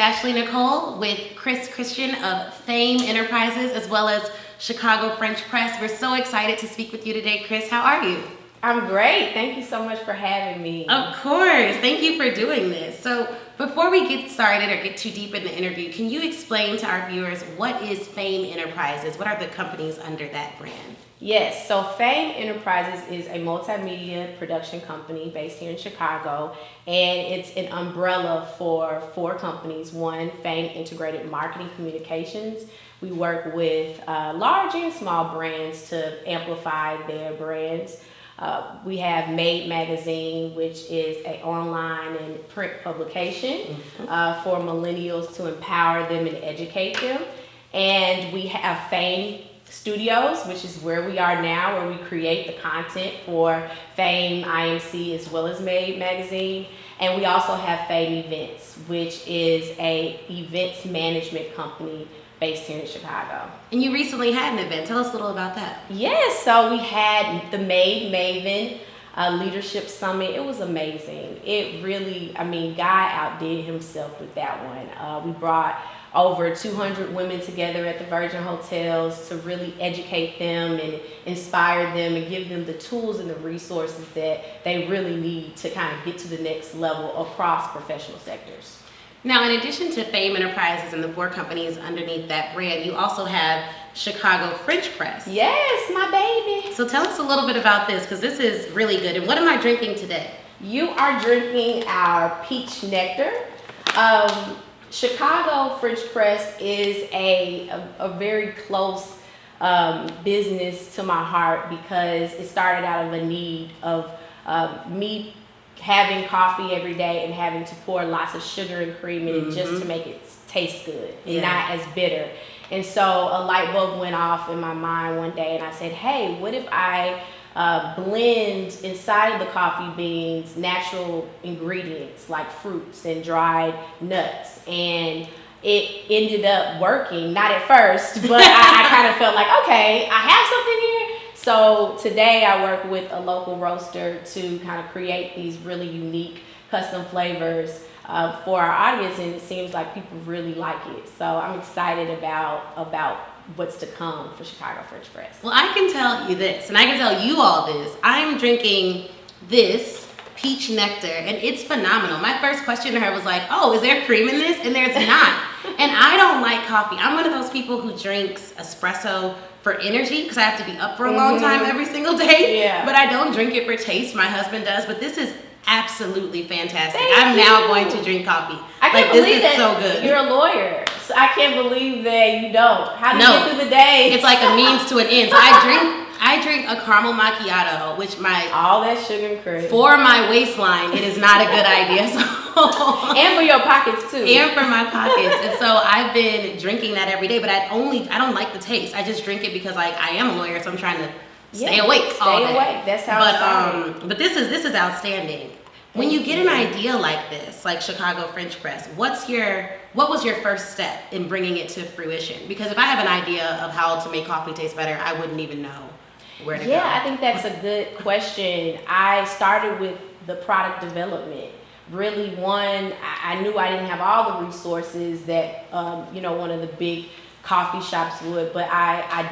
Ashley Nicole with Kris Christian of Fame Enterprises as well as Chicago French Press. We're so excited to speak with you today, Kris. How are you? I'm great. Thank you so much for having me. Of course. Thank you for doing this. So before we get started or get too deep in the interview, can you explain to our viewers what is Fame Enterprises? What are the companies under that brand? Yes, so Fame Enterprises is a multimedia production company based here in Chicago, and it's an umbrella for 4 companies. One, Fame Integrated Marketing Communications. We work with large and small brands to amplify their brands. We have Maven magazine, which is an online and print publication for millennials to empower them and educate them. And we have Fame Studios, which is where we are now, where we create the content for Fame, IMC, as well as Maven magazine. And we also have Fame Events, which is a events management company based here in Chicago. And you recently had an event. Tell us a little about that. Yes, so we had the Maven Leadership Summit. It was amazing. It really, Guy outdid himself with that one. We brought over 200 women together at the Virgin Hotels to really educate them and inspire them and give them the tools and the resources that they really need to kind of get to the next level across professional sectors. Now, in addition to Fame Enterprises and the 4 companies underneath that brand, you also have Chicago French Press. Yes, my baby. So tell us a little bit about this, because this is really good. And what am I drinking today? You are drinking our peach nectar. Chicago French Press is a very close business to my heart because it started out of a need of me having coffee every day and having to pour lots of sugar and cream in it just to make it taste good and not as bitter. And so a light bulb went off in my mind one day and I said, hey, what if I blend inside of the coffee beans natural ingredients like fruits and dried nuts? And it ended up working, not at first, but I kind of felt like, okay, I have something here. So today I work with a local roaster to kind of create these really unique custom flavors for our audience, and it seems like people really like it. So I'm excited about what's to come for Chicago French Press. Well, I can tell you this, and I can tell you all this. I'm drinking this peach nectar, and it's phenomenal. My first question to her was like, oh, is there cream in this? And there's not. And I don't like coffee. I'm one of those people who drinks espresso for energy because I have to be up for a long time every single day. Yeah. But I don't drink it for taste. My husband does. But this is absolutely fantastic. Thank I'm you. now going to drink coffee. I can't this believe is that so good. You're a lawyer. So I can't believe that you don't. How do you get through the day? It's like a means to an end. So I drink a caramel macchiato, which all that sugar and cream. For my waistline, it is not a good idea. And for your pockets too. And for my pockets. And so I've been drinking that every day, but I don't like the taste. I just drink it because I am a lawyer, so I'm trying to stay awake all day. Stay awake. That's how it started. But this is outstanding. When you get an idea like this, like Chicago French Press, what was your first step in bringing it to fruition? Because if I have an idea of how to make coffee taste better, I wouldn't even know where to go. Yeah, I think that's a good question. I started with the product development. Really, I knew I didn't have all the resources that one of the big coffee shops would, but I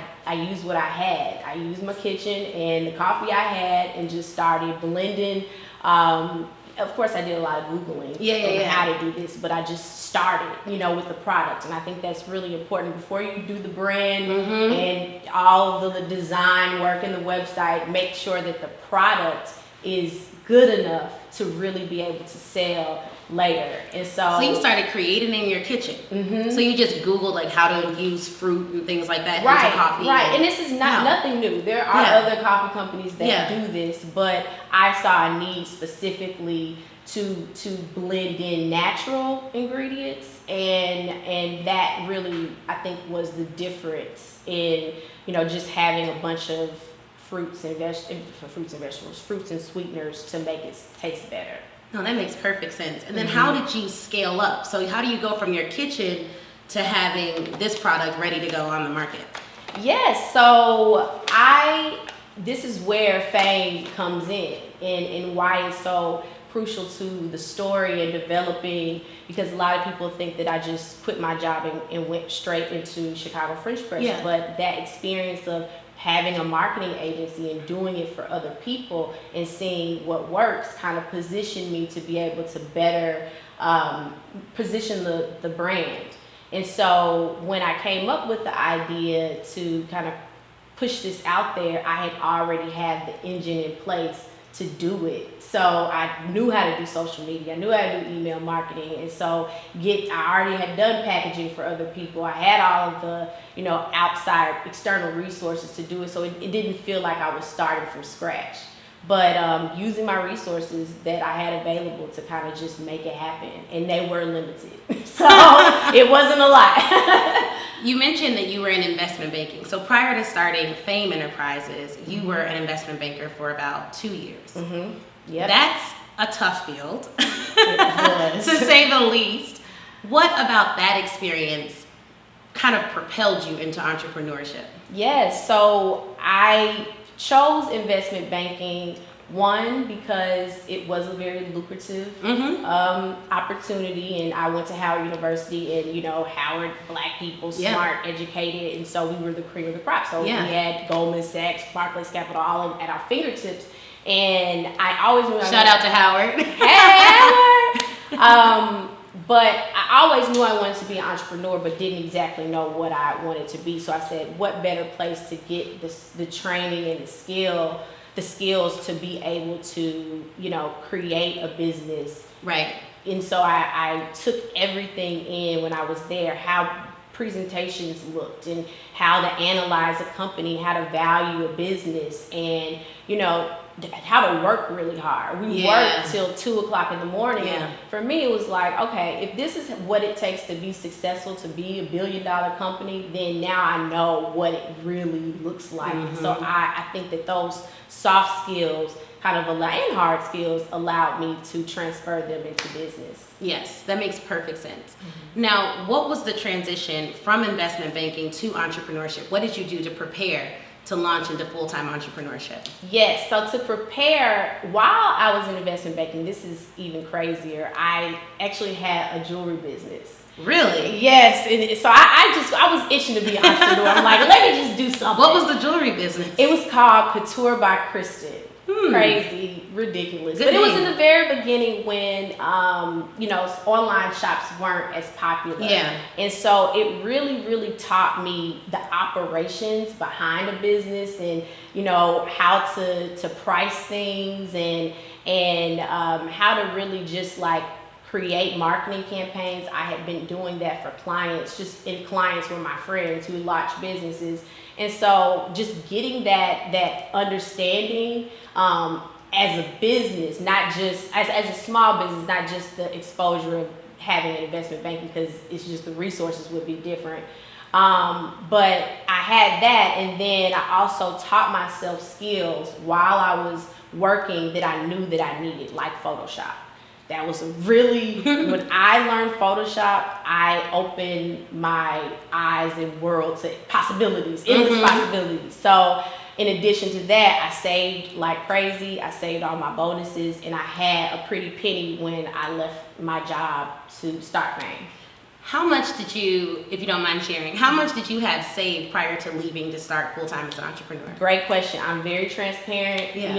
used what I had. I used my kitchen and the coffee I had and just started blending. Of course, I did a lot of Googling on how to do this, but I just started, with the product. And I think that's really important. Before you do the brand and all of the design work and the website, make sure that the product is good enough to really be able to sell later. And so you started creating in your kitchen. So you just Googled like how to use fruit and things like that into coffee. Right. And this is nothing new. There are other coffee companies that do this, but I saw a need specifically to blend in natural ingredients, and that really I think was the difference in just having a bunch of fruits and vegetables, fruits and sweeteners to make it taste better. No, that makes perfect sense. And then how did you scale up? So how do you go from your kitchen to having this product ready to go on the market? Yes, so this is where Fame comes in and why it's so crucial to the story and developing, because a lot of people think that I just quit my job and went straight into Chicago French press. Yeah. But that experience of having a marketing agency and doing it for other people and seeing what works kind of positioned me to be able to better position the brand. And so when I came up with the idea to kind of push this out there, I had already had the engine in place to do it. So I knew how to do social media. I knew how to do email marketing. And so I already had done packaging for other people. I had all of the, outside external resources to do it. So it didn't feel like I was starting from scratch. But using my resources that I had available to kind of just make it happen. And they were limited. So it wasn't a lot. You mentioned that you were in investment banking. So prior to starting Fame Enterprises, you were an investment banker for about 2 years. Mm-hmm. Yep. That's a tough field, It was. to say the least. What about that experience kind of propelled you into entrepreneurship? Yes, so I chose investment banking, one, because it was a very lucrative opportunity, and I went to Howard University, and Howard, black people, smart, educated, and so we were the cream of the crop. So we had Goldman Sachs, Barclays Capital, all at our fingertips, and I always knew Shout out to Howard. Hey, Howard! But I always knew I wanted to be an entrepreneur, but didn't exactly know what I wanted to be. So I said, what better place to get the training and the skills to be able to, create a business. Right. And so I took everything in when I was there, how presentations looked and how to analyze a company, how to value a business, and, how to work really hard. We worked till 2:00 in the morning. Yeah. And for me, it was like, okay, if this is what it takes to be successful, to be a $1 billion company, then now I know what it really looks like. Mm-hmm. So I think that those soft skills and hard skills allowed me to transfer them into business. Yes, that makes perfect sense. Mm-hmm. Now, what was the transition from investment banking to entrepreneurship? What did you do to prepare to launch into full-time entrepreneurship? Yes, so to prepare, while I was in investment banking, this is even crazier, I actually had a jewelry business. Really? Yes, and so I was itching to be an entrepreneur. I'm like, let me just do something. What was the jewelry business? It was called Couture by Kris D. Crazy, ridiculous. But it was in the very beginning when, online shops weren't as popular. Yeah. And so it really, really taught me the operations behind a business and, how to price things and how to really just create marketing campaigns. I had been doing that for clients, clients were my friends who launched businesses. And so just getting that understanding as a business, not just as a small business, not just the exposure of having an investment banking, because it's just the resources would be different. But I had that, and then I also taught myself skills while I was working that I knew that I needed, like Photoshop. That was when I learned Photoshop, I opened my eyes and world to possibilities, endless possibilities. So in addition to that, I saved like crazy. I saved all my bonuses, and I had a pretty penny when I left my job to start Fame. How much did you, if you don't mind sharing, how much did you have saved prior to leaving to start full-time as an entrepreneur? Great question. I'm very transparent. Yeah.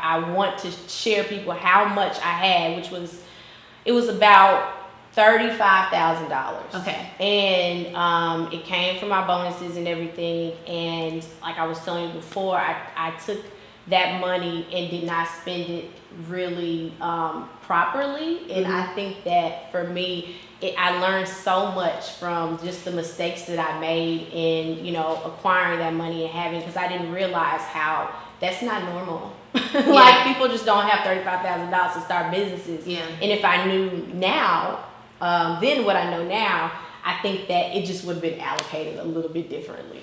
I want to share people how much I had, it was about $35,000. Okay. And it came from my bonuses and everything. And like I was telling you before, I took that money and did not spend it really properly. And I think that for me, I learned so much from just the mistakes that I made in, acquiring that money and having, because I didn't realize how that's not normal. Like people just don't have $35,000 to start businesses. Yeah. And if I knew now, then what I know now, I think that it just would have been allocated a little bit differently.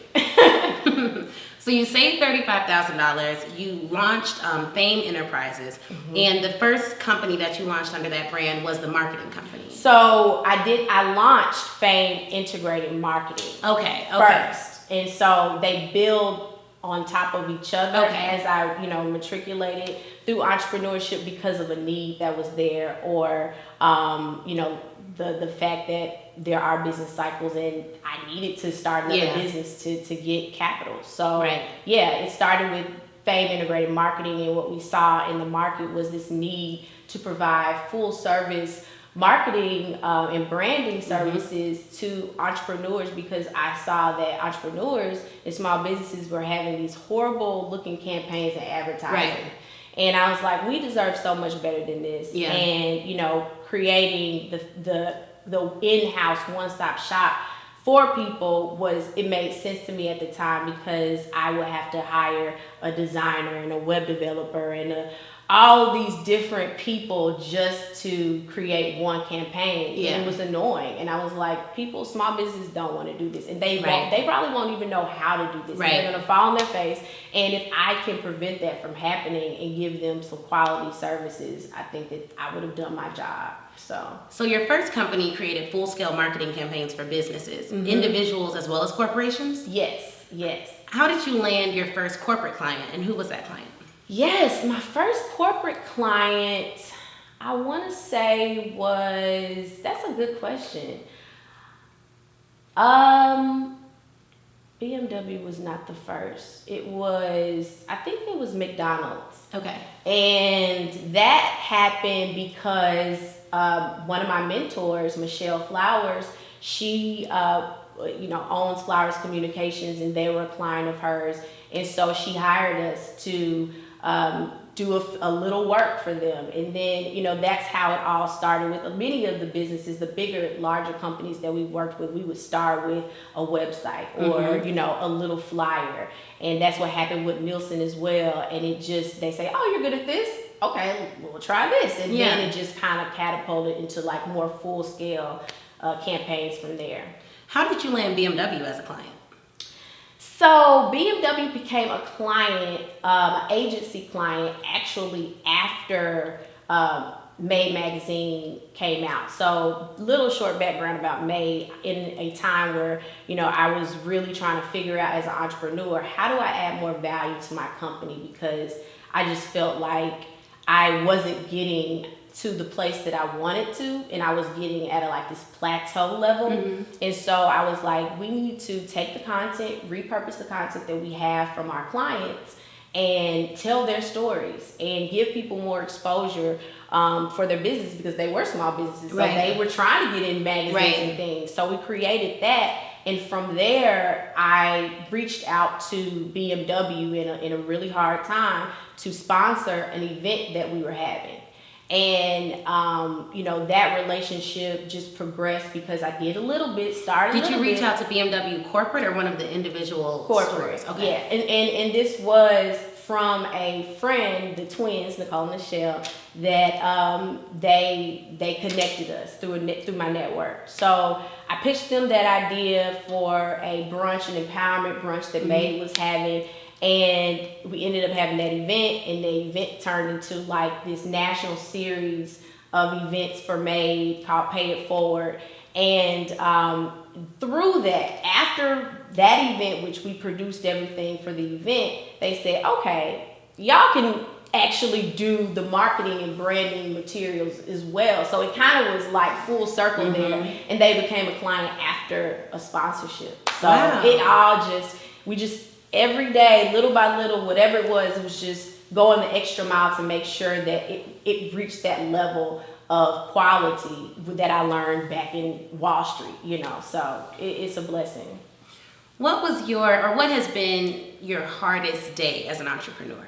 So you saved $35,000. You launched Fame Enterprises, and the first company that you launched under that brand was the marketing company. So I launched Fame Integrated Marketing. Okay. First, and so they build on top of each other as I, matriculated through entrepreneurship because of a need that was there, or, the fact that there are business cycles and I needed to start another business to get capital. So it started with Fame Integrated Marketing, and what we saw in the market was this need to provide full service marketing and branding services to entrepreneurs, because I saw that entrepreneurs and small businesses were having these horrible looking campaigns and advertising. And I was like, we deserve so much better than this. And, creating the in-house one-stop shop for people it made sense to me at the time, because I would have to hire a designer and a web developer and all these different people just to create one campaign. And it was annoying. And I was like, small businesses don't want to do this. And they probably won't even know how to do this. They're going to fall on their face. And if I can prevent that from happening and give them some quality services, I think that I would have done my job. So your first company created full-scale marketing campaigns for businesses, individuals as well as corporations? Yes. How did you land your first corporate client, and who was that client? Yes, my first corporate client, I want to say that's a good question. BMW was not the first. I think it was McDonald's. Okay. And that happened because one of my mentors, Michelle Flowers, she owns Flowers Communications, and they were a client of hers. And so she hired us to do a little work for them. And then, that's how it all started with many of the businesses, the bigger, larger companies that we worked with. We would start with a website or, a little flyer. And that's what happened with Nielsen as well. And they say, oh, you're good at this? Okay, we'll try this. And then it just kind of catapulted into like more full scale campaigns from there. How did you land BMW as a client? So BMW became a client, agency client, actually after Maven magazine came out. So little short background about Maven. In a time where, I was really trying to figure out as an entrepreneur, how do I add more value to my company? Because I just felt like I wasn't getting to the place that I wanted to, and I was getting at this plateau level. And so I was like, we need to take the content, repurpose the content that we have from our clients, and tell their stories and give people more exposure for their business, because they were small businesses, so they were trying to get in magazines and things. So we created that, and from there I reached out to BMW in a really hard time to sponsor an event that we were having. And, that relationship just progressed because I did a little bit, Did you reach out to BMW corporate or one of the individual corporate stores? Okay. Yeah, and this was from a friend, the twins, Nicole and Michelle, that they connected us through my network. So I pitched them that idea for a brunch, an empowerment brunch that Maven was having. And we ended up having that event, and the event turned into this national series of events for Maven called Pay It Forward. And through that, after that event, which we produced everything for the event, they said, okay, y'all can actually do the marketing and branding materials as well. So it kind of was full circle there, and they became a client after a sponsorship. So it all we just every day, little by little, whatever it was just going the extra mile to make sure that it reached that level of quality that I learned back in Wall Street, so it's a blessing. What has been your hardest day as an entrepreneur?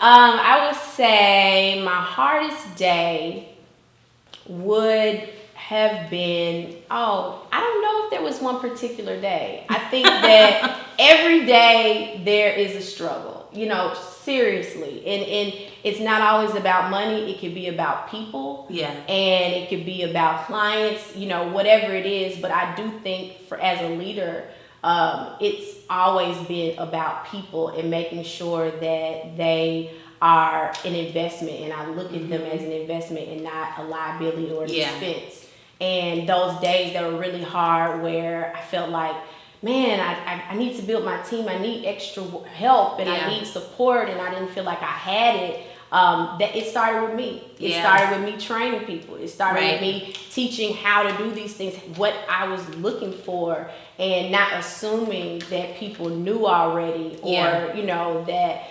I would say my hardest day would have been, I don't know if there was one particular day. I think that every day there is a struggle, seriously. And it's not always about money. It could be about people. Yeah. And it could be about clients, whatever it is. But I do think as a leader, it's always been about people and making sure that they are an investment. And I look at them as an investment and not a liability or an expense. And those days that were really hard where I felt like man, I need to build my team. I need extra help and I need support, and I didn't feel like I had it. That it started with me. It started with me training people. It started with me teaching how to do these things, what I was looking for, and not assuming that people knew already, or you know, that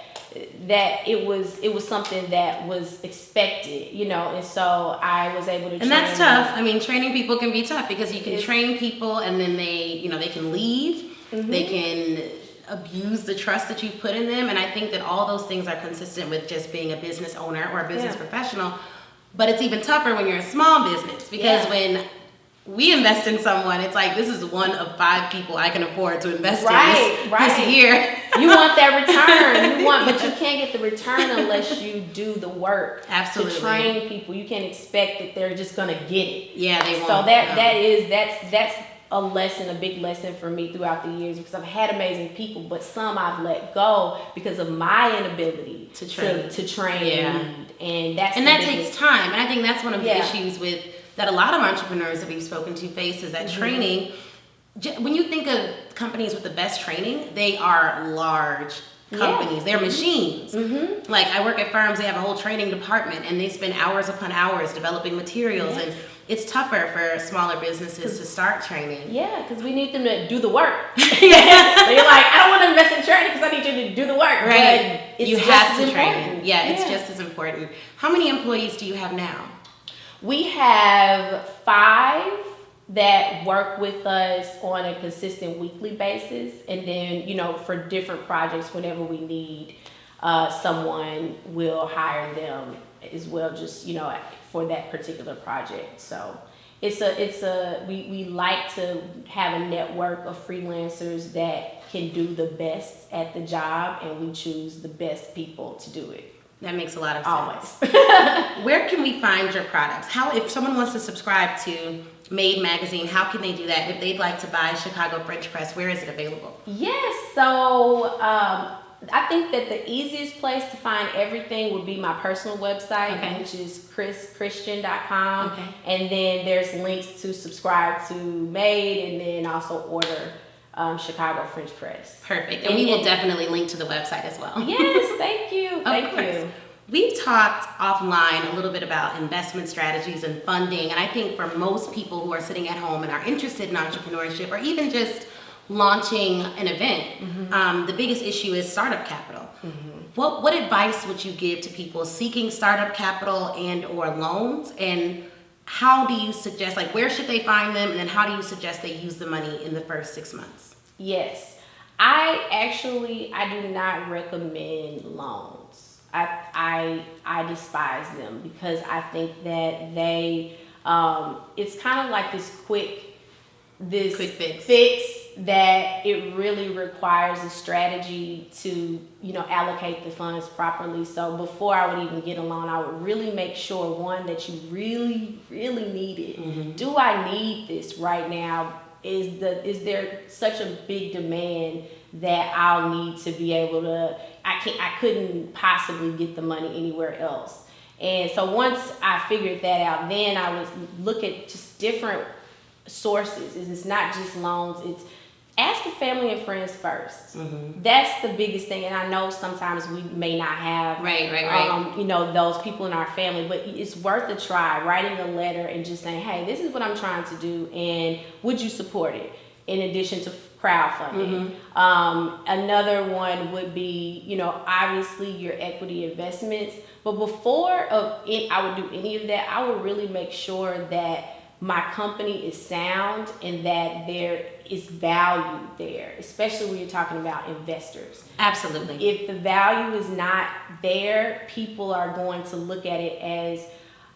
it was something that was expected, you know. And so I was able to. And that's tough. I mean, training people can be tough because you can train people and then they can leave. They can abuse the trust that you've put in them, and I think that all those things are consistent with just being a business owner or a business professional. But it's even tougher when you're a small business, because when we invest in someone, it's like, this is one of 5 people I can afford to invest in this year. You want that return, but you can't get the return unless you do the work. Absolutely. To train people. You can't expect that they're just gonna get it. Yeah, they won't. So that's a lesson, a big lesson for me throughout the years, because I've had amazing people, but some I've let go because of my inability to train and lead. And that takes time. And I think that's one of the issues that a lot of entrepreneurs that we've spoken to face, is that training. When you think of companies with the best training, they are large companies. They're machines. Like, I work at firms, they have a whole training department, and they spend hours upon hours developing materials, and it's tougher for smaller businesses to start training. Yeah, because we need them to do the work. So you're like, I don't want to invest in training because I need you to do the work. Right. But you have to train. Yeah, it's just as important. How many employees do you have now? We have 5 that work with us on a consistent weekly basis, and then, you know, for different projects, whenever we need someone, we'll hire them as well, just, you know, for that particular project. So we like to have a network of freelancers that can do the best at the job, and we choose the best people to do it. That makes a lot of sense. Always. Where can we find your products? If someone wants to subscribe to Made Magazine, how can they do that? If they'd like to buy Chicago French Press, where is it available? Yes, so I think that the easiest place to find everything would be my personal website, which is chrischristian.com. And then there's links to subscribe to Made, and then also order Chicago French Press. Perfect. And we will definitely link to the website as well. Yes, thank you. Thank you. We've talked offline a little bit about investment strategies and funding, and I think for most people who are sitting at home and are interested in entrepreneurship, or even just launching an event, the biggest issue is startup capital. What advice would you give to people seeking startup capital and or loans, and how do you suggest, like, where should they find them, and then how do you suggest they use the money in the first 6 months? Yes, I do not recommend loans. I despise them, because I think that they it's kind of like this quick fix that it really requires a strategy to, you know, allocate the funds properly. So before I would even get a loan, I would really make sure, one, that you really, really need it. Do I need this right now? Is there such a big demand that I'll need to be able to, I couldn't possibly get the money anywhere else. And so once I figured that out, then I would look at just different sources. It's not just loans, it's ask your family and friends first. That's the biggest thing. And I know sometimes we may not have you know, those people in our family, but it's worth a try, writing a letter and just saying, hey, this is what I'm trying to do, and would you support it? In addition to crowdfunding. Another one would be, you know, obviously your equity investments. But before I would do any of that, I would really make sure that my company is sound and that there is value there, especially when you're talking about investors. Absolutely. If the value is not there, people are going to look at it as,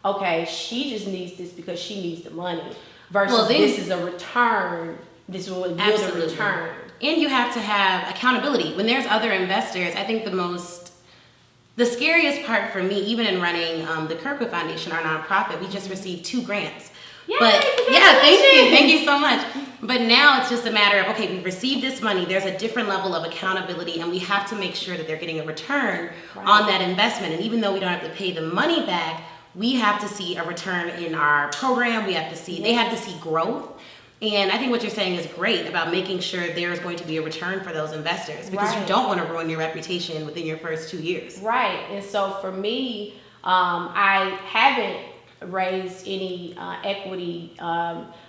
okay, she just needs this because she needs the money, versus this is a return. This will build a return. And you have to have accountability. When there's other investors, I think the scariest part for me, even in running the Kirkwood Foundation, our nonprofit, we just received 2 grants. Thank you so much. But now it's just a matter of, okay, we've received this money, there's a different level of accountability, and we have to make sure that they're getting a return on that investment. And even though we don't have to pay the money back, we have to see a return in our program. They have to see growth. And I think what you're saying is great about making sure there's going to be a return for those investors, because you Right. don't want to ruin your reputation within your first 2 years. Right. And so for me, I haven't raised any equity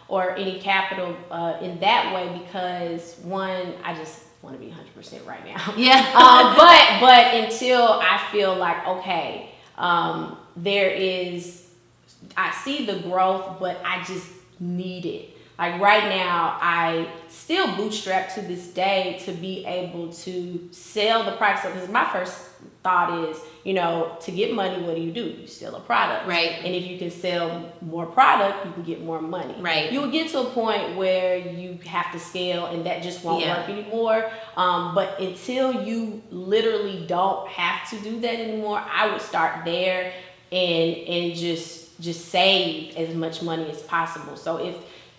or any capital in that way because, one, I just want to be 100% right now. Yeah. But until I feel like, okay, I see the growth, but I just need it. Like right now, I still bootstrap to this day to be able to sell the product. Because my first thought is, to get money, what do? You sell a product. Right. And if you can sell more product, you can get more money. Right. You will get to a point where you have to scale and that just won't work anymore. But until you literally don't have to do that anymore, I would start there and just save as much money as possible. So if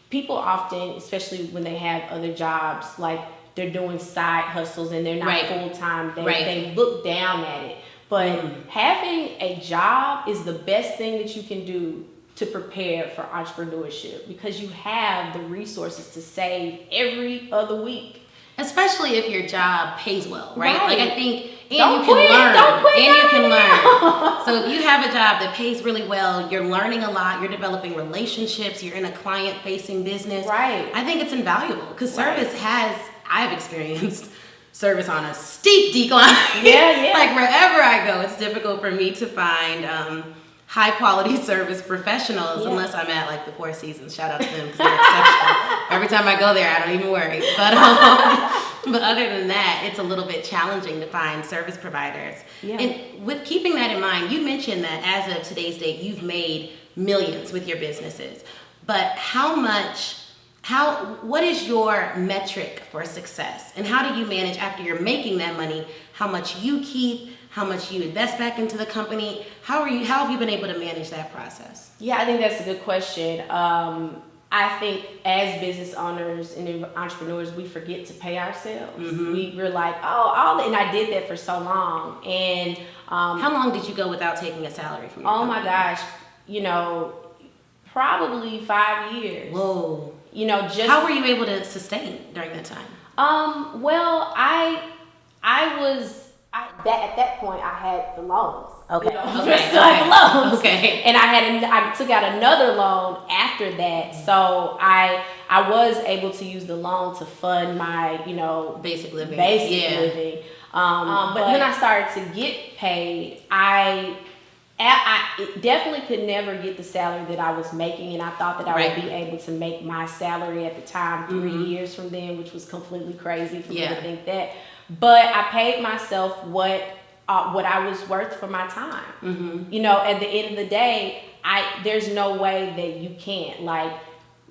people often, especially when they have other jobs, like they're doing side hustles and they're not full-time, they look down at it. But having a job is the best thing that you can do to prepare for entrepreneurship, because you have the resources to save every other week. Especially if your job pays well, right? Right. Like I think, and Don't you can quit. learn. Don't quit And you can now. learn. So if you have a job that pays really well, you're learning a lot, you're developing relationships, you're in a client-facing business. Right. I think it's invaluable because I've experienced service on a steep decline. Yeah. Like wherever I go, it's difficult for me to find high quality service professionals unless I'm at like the Four Seasons. Shout out to them because they're exceptional. Every time I go there, I don't even worry. But other than that, it's a little bit challenging to find service providers. Yeah. And with keeping that in mind, you mentioned that as of today's date, you've made millions with your businesses. But what is your metric for success? And how do you manage after you're making that money, how much you keep, how much you invest back into the company? How have you been able to manage that process? Yeah, I think that's a good question. I think as business owners and entrepreneurs, we forget to pay ourselves. Mm-hmm. We're like, and I did that for so long. And how long did you go without taking a salary from your company? my gosh, probably 5 years. Whoa. How were you able to sustain during that time? Well, at that point I had the loans. Okay. Had the loans. Okay. And I took out another loan after that. So I was able to use the loan to fund my, basic living. living. But when I started to get paid, I definitely could never get the salary that I was making, and I thought that I would be able to make my salary at the time 3 years from then, which was completely crazy for me to think that. But I paid myself what I was worth for my time. At the end of the day, there's no way that you can't. Like,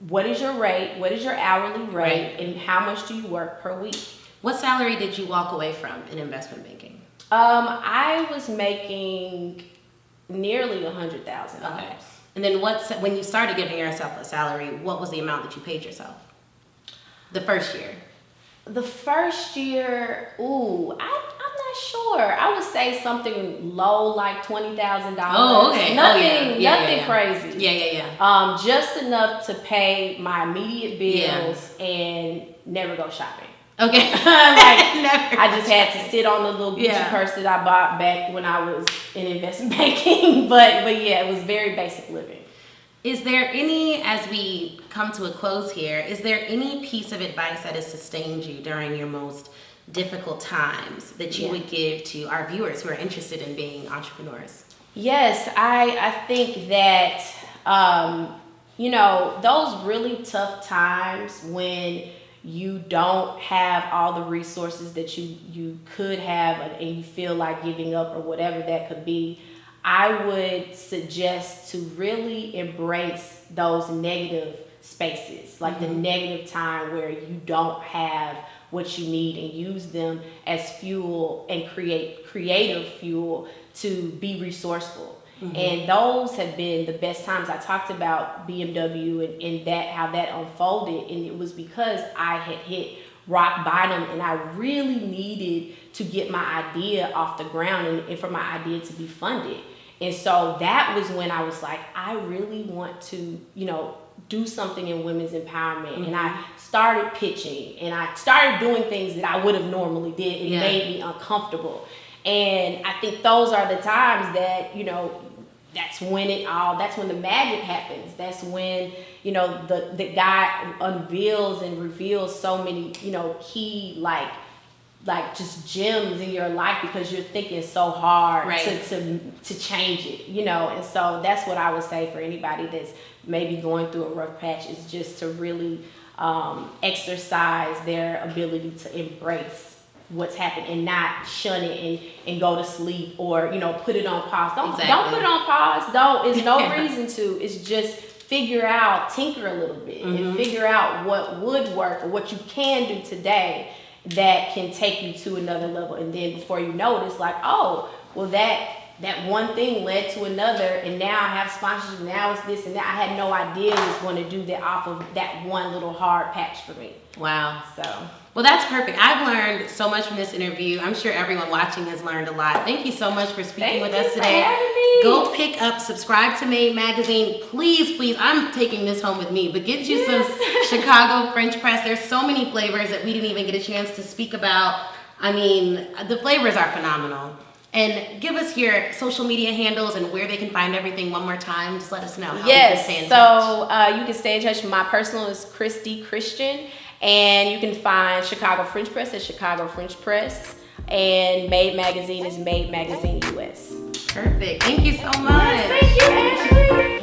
what is your rate? What is your hourly rate? And how much do you work per week? What salary did you walk away from in investment banking? I was making nearly $100,000. Okay. And then when you started giving yourself a salary, what was the amount that you paid yourself? The first year. The first year, I'm not sure. I would say something low, like $20,000. Oh, okay. Nothing crazy. Yeah. Just enough to pay my immediate bills and never go shopping. Okay. I just had to sit on the little Gucci purse that I bought back when I was in investment banking. But yeah, it was very basic living. Is there as we come to a close here, is there any piece of advice that has sustained you during your most difficult times that you would give to our viewers who are interested in being entrepreneurs? Yes, I think that, those really tough times when you don't have all the resources that you could have and you feel like giving up or whatever that could be, I would suggest to really embrace those negative spaces, like the negative time where you don't have what you need, and use them as fuel and create creative fuel to be resourceful. And those have been the best times. I talked about BMW and that, how that unfolded, and it was because I had hit rock bottom and I really needed to get my idea off the ground and for my idea to be funded. And so that was when I was like, I really want to, do something in women's empowerment. And I started pitching and I started doing things that I would have normally did. It made me uncomfortable. And I think those are the times that, you know, that's when the magic happens. That's when, you know, the guy unveils and reveals so many, you know, key like just gems in your life because you're thinking so hard to change it, you know. And so that's what I would say for anybody that's maybe going through a rough patch, is just to really exercise their ability to embrace what's happened and not shun it and go to sleep or, you know, put it on pause. Don't put it on pause. It's no reason to. It's just figure out, tinker a little bit and figure out what would work or what you can do today that can take you to another level. And then before you know it, it's like, oh, well, that one thing led to another, and now I have sponsorship, now it's this and that. I had no idea it was going to do that off of that one little hard patch for me. Wow. So, well, that's perfect. I've learned so much from this interview. I'm sure everyone watching has learned a lot. Thank you so much for speaking with us today. Go pick up, subscribe to Maven magazine. Please, I'm taking this home with me, but get you some Chicago French press. There's so many flavors that we didn't even get a chance to speak about. I mean, the flavors are phenomenal. And give us your social media handles and where they can find everything one more time. Just let us know how we can stay in touch. You can stay in touch. My personal is Kris D Christian. And you can find Chicago French Press at Chicago French Press. And Maven Magazine is Maven Magazine US. Perfect. Thank you so much. Yes, thank you, Ashley.